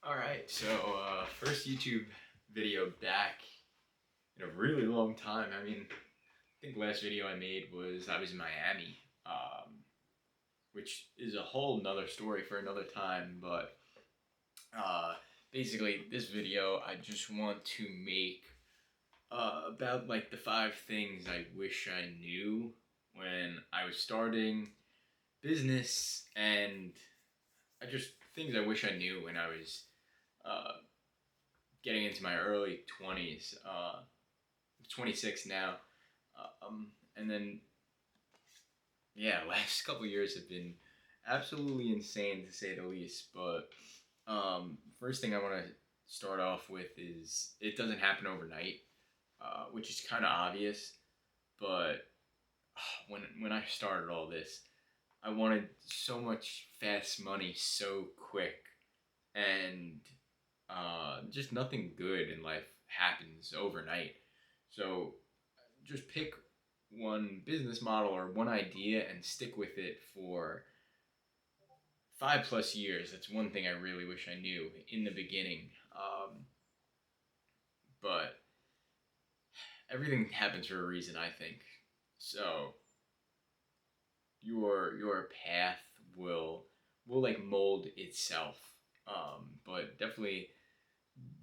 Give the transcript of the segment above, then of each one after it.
All right, so first YouTube video back in a really long time. I think the last video I made was I was in Miami, which is a whole nother story for another time. But uh, basically, this video I just want to make about like the 5 things I wish I knew when I was starting business, and I just things I wish I knew when I was uh, getting into my early 20s. 26 now. And then, yeah, last couple years have been absolutely insane to say the least. But first thing I want to start off with is it doesn't happen overnight, which is kind of obvious. But when I started all this, I wanted so much fast money so quick, and just nothing good in life happens overnight. So just pick one business model or one idea and stick with it for 5 plus years. That's one thing I really wish I knew in the beginning. But everything happens for a reason, I think. So your path will like mold itself. But definitely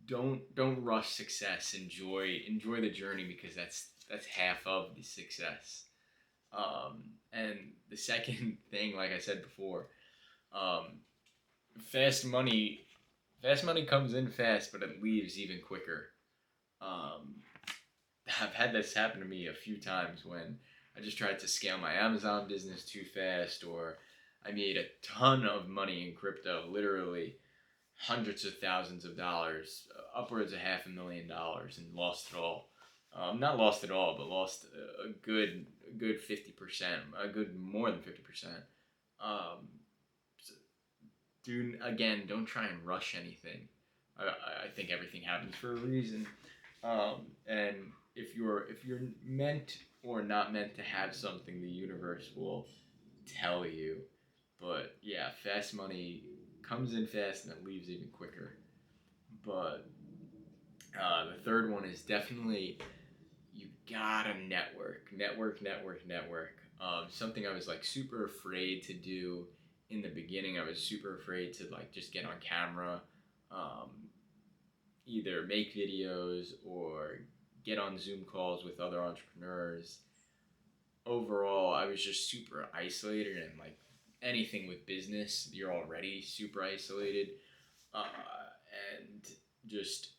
don't rush success. Enjoy the journey, because that's half of the success. And the second thing, like I said before, um, fast money fast money comes in fast, but it leaves even quicker. Um, I've had this happen to me a few times when I just tried to scale my Amazon business too fast, or I made a ton of money in crypto, literally hundreds of thousands of dollars, upwards of $500,000, and lost it all. Not lost it all, but lost a good 50%, a good more than 50%. Um, so don't try and rush anything. I think everything happens for a reason. And if you're meant or not meant to have something, the universe will tell you. But yeah, fast money comes in fast and it leaves even quicker. But the third one is definitely you gotta network. Something I was like super afraid to do in the beginning. I was super afraid to like just get on camera, um, either make videos or get on Zoom calls with other entrepreneurs. Overall, I was just super isolated, and like anything with business, you're already super isolated, uh, and just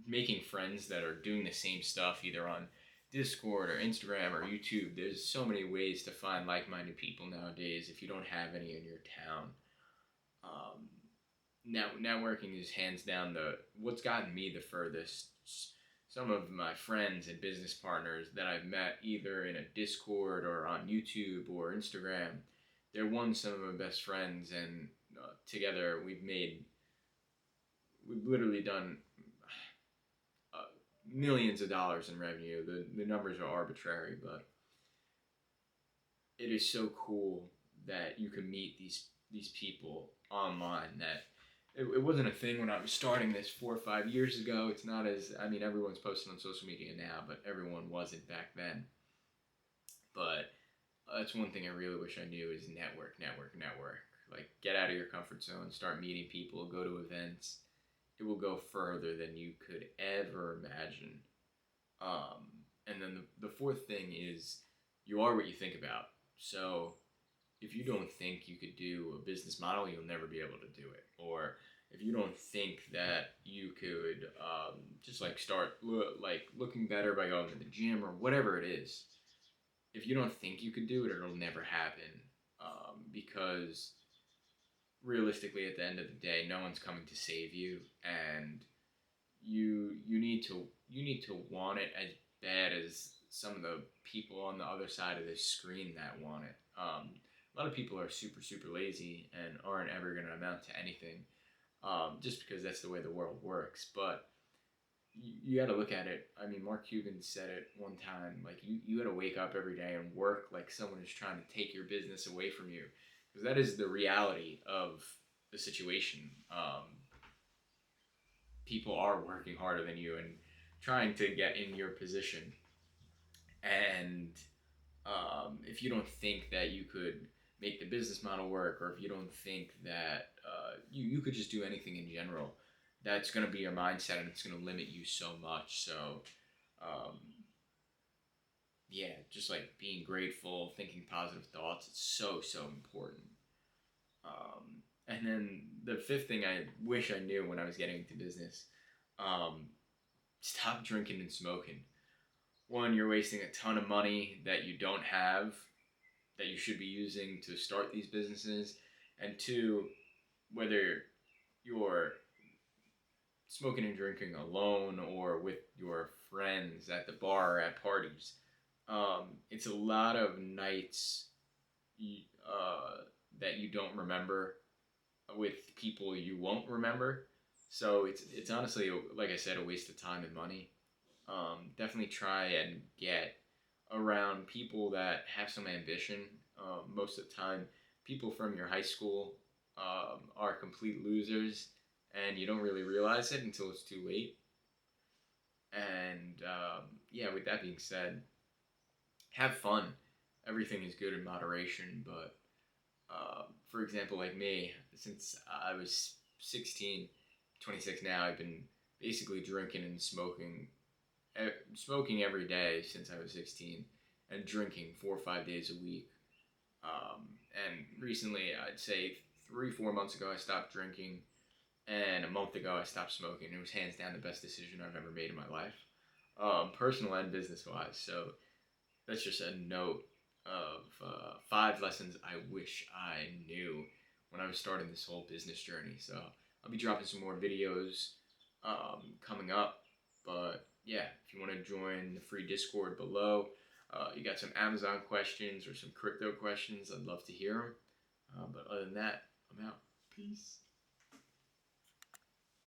making friends that are doing the same stuff, either on Discord or Instagram or YouTube. There's so many ways to find like-minded people nowadays if you don't have any in your town. Um, Now, networking is hands down the what's gotten me the furthest. Some of my friends and business partners that I've met either in a Discord or on YouTube or Instagram, they're some of my best friends, and together we've literally done uh, millions of dollars in revenue. The numbers are arbitrary, but it is so cool that you can meet these people online. That it wasn't a thing when I was starting this 4 or 5 years ago. It's not as everyone's posting on social media now, but everyone wasn't back then. But that's one thing I really wish I knew is network. Like get out of your comfort zone, start meeting people, go to events. It will go further than you could ever imagine. And then the fourth thing is you are what you think about. So if you don't think you could do a business model, you'll never be able to do it. Or if you don't think that you could just like start like looking better by going to the gym or whatever it is, if you don't think you could do it, it'll never happen. Because realistically, at the end of the day, no one's coming to save you, and you need to want it as bad as some of the people on the other side of this screen that want it. A lot of people are super lazy and aren't ever going to amount to anything, just because that's the way the world works. But you got to look at it. I mean, Mark Cuban said it one time. Like you got to wake up every day and work like someone is trying to take your business away from you, because that is the reality of the situation. people are working harder than you and trying to get in your position. And if you don't think that you could make the business model work, or if you don't think that you could just do anything in general, that's going to be your mindset and it's going to limit you so much. So, um, yeah, just like being grateful, thinking positive thoughts, it's so, so important. And then the fifth thing I wish I knew when I was getting into business, um, stop drinking and smoking. One, you're wasting a ton of money that you don't have, that you should be using to start these businesses. And two, whether you're smoking and drinking alone or with your friends at the bar or at parties, it's a lot of nights that you don't remember with people you won't remember. So it's honestly, like I said, a waste of time and money. Definitely try and get around people that have some ambition. Most of the time, people from your high school are complete losers, and you don't really realize it until it's too late. And yeah, with that being said, have fun. Everything is good in moderation, but for example, like me, since I was 16, 26 now, I've been basically drinking and smoking every day since I was 16, and drinking 4 or 5 days a week. And recently, I'd say 3, 4 months ago, I stopped drinking, and a month ago, I stopped smoking. It was hands down the best decision I've ever made in my life, personal and business wise. So that's just a note of 5 lessons I wish I knew when I was starting this whole business journey. So I'll be dropping some more videos coming up. But yeah, if you want to join the free Discord below, you got some Amazon questions or some crypto questions, I'd love to hear them. But other than that, I'm out. Peace.